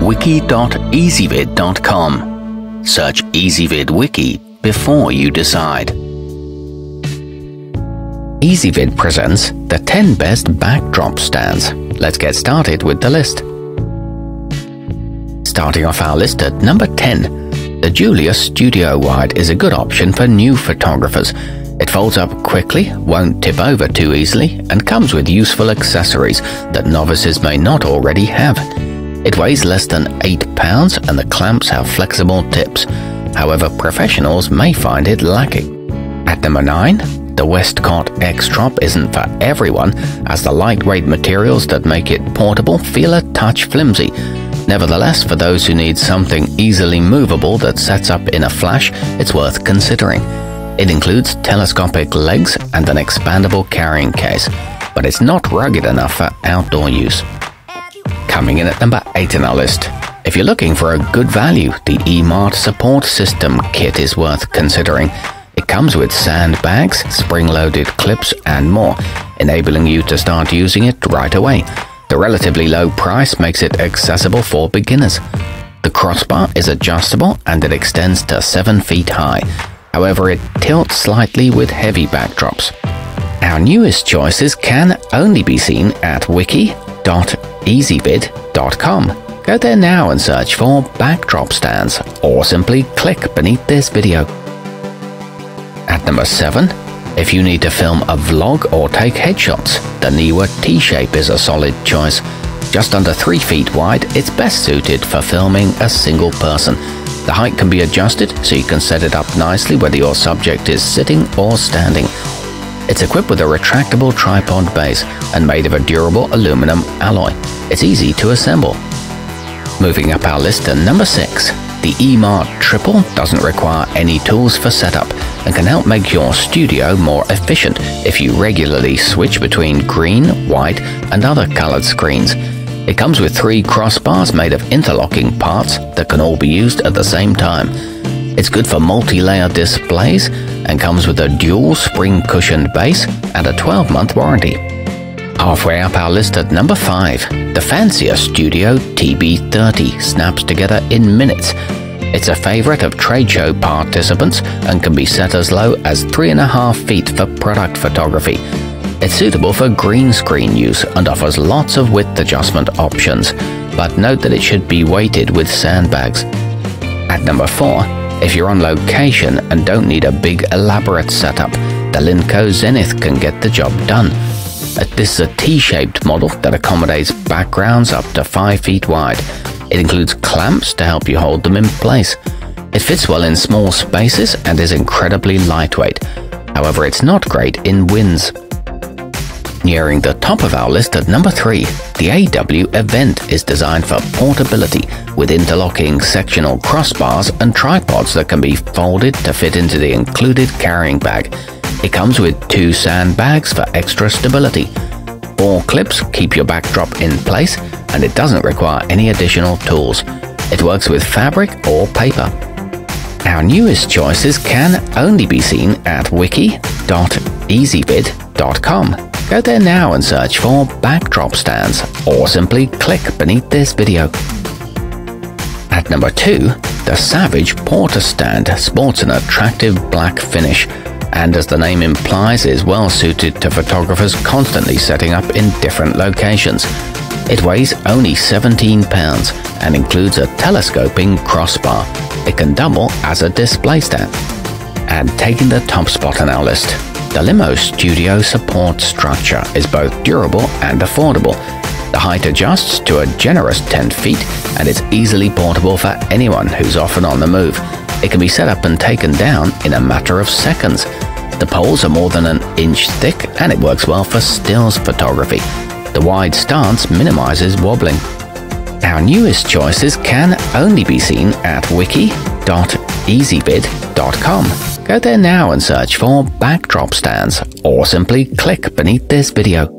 wiki.ezvid.com. Search Ezvid Wiki before you decide. Ezvid presents the 10 best backdrop stands. Let's get started with the list. Starting off our list at number 10, the Julia Studio Wide is a good option for new photographers. It folds up quickly, won't tip over too easily, and comes with useful accessories that novices may not already have. It weighs less than 8 pounds and the clamps have flexible tips. However, professionals may find it lacking. At number 9, the Westcott X-Drop isn't for everyone, as the lightweight materials that make it portable feel a touch flimsy. Nevertheless, for those who need something easily movable that sets up in a flash, it's worth considering. It includes telescopic legs and an expandable carrying case, but it's not rugged enough for outdoor use. Coming in at number 8 in our list. If you're looking for a good value, the eMart Support System Kit is worth considering. It comes with sandbags, spring-loaded clips and more, enabling you to start using it right away. The relatively low price makes it accessible for beginners. The crossbar is adjustable and it extends to 7 feet high. However, it tilts slightly with heavy backdrops. Our newest choices can only be seen at wiki.ezvid.com. Go there now and search for backdrop stands, or simply click beneath this video. At number 7, if you need to film a vlog or take headshots, the Neewer T-Shape is a solid choice. Just under 3 feet wide, it's best suited for filming a single person. The height can be adjusted so you can set it up nicely whether your subject is sitting or standing. It's equipped with a retractable tripod base and made of a durable aluminum alloy. It's easy to assemble. Moving up our list to number 6, the eMart Triple doesn't require any tools for setup and can help make your studio more efficient if you regularly switch between green, white and other colored screens. It comes with 3 crossbars made of interlocking parts that can all be used at the same time. It's good for multi-layer displays and comes with a dual spring-cushioned base and a 12-month warranty. Halfway up our list at number 5, the Fancier Studio TB30 snaps together in minutes. It's a favorite of trade show participants and can be set as low as 3.5 feet for product photography. It's suitable for green screen use and offers lots of width adjustment options, but note that it should be weighted with sandbags. At number 4, if you're on location and don't need a big elaborate setup, the Linco Zenith can get the job done. This is a T-shaped model that accommodates backgrounds up to 5 feet wide. It includes clamps to help you hold them in place. It fits well in small spaces and is incredibly lightweight. However, it's not great in winds. Nearing the top of our list at number 3, the AW Event is designed for portability with interlocking sectional crossbars and tripods that can be folded to fit into the included carrying bag. It comes with 2 sandbags for extra stability. 4 clips keep your backdrop in place and it doesn't require any additional tools. It works with fabric or paper. Our newest choices can only be seen at wiki.ezvid.com. Go there now and search for backdrop stands, or simply click beneath this video. At number 2, the Savage Porter Stand sports an attractive black finish, and as the name implies, is well suited to photographers constantly setting up in different locations. It weighs only 17 pounds and includes a telescoping crossbar. It can double as a display stand. And taking the top spot on our list, the Limo Studio support structure is both durable and affordable. The height adjusts to a generous 10 feet and it's easily portable for anyone who's often on the move. It can be set up and taken down in a matter of seconds. The poles are more than an inch thick and it works well for stills photography. The wide stance minimizes wobbling. Our newest choices can only be seen at wiki.ezvid.com. Go there now and search for backdrop stands, or simply click beneath this video.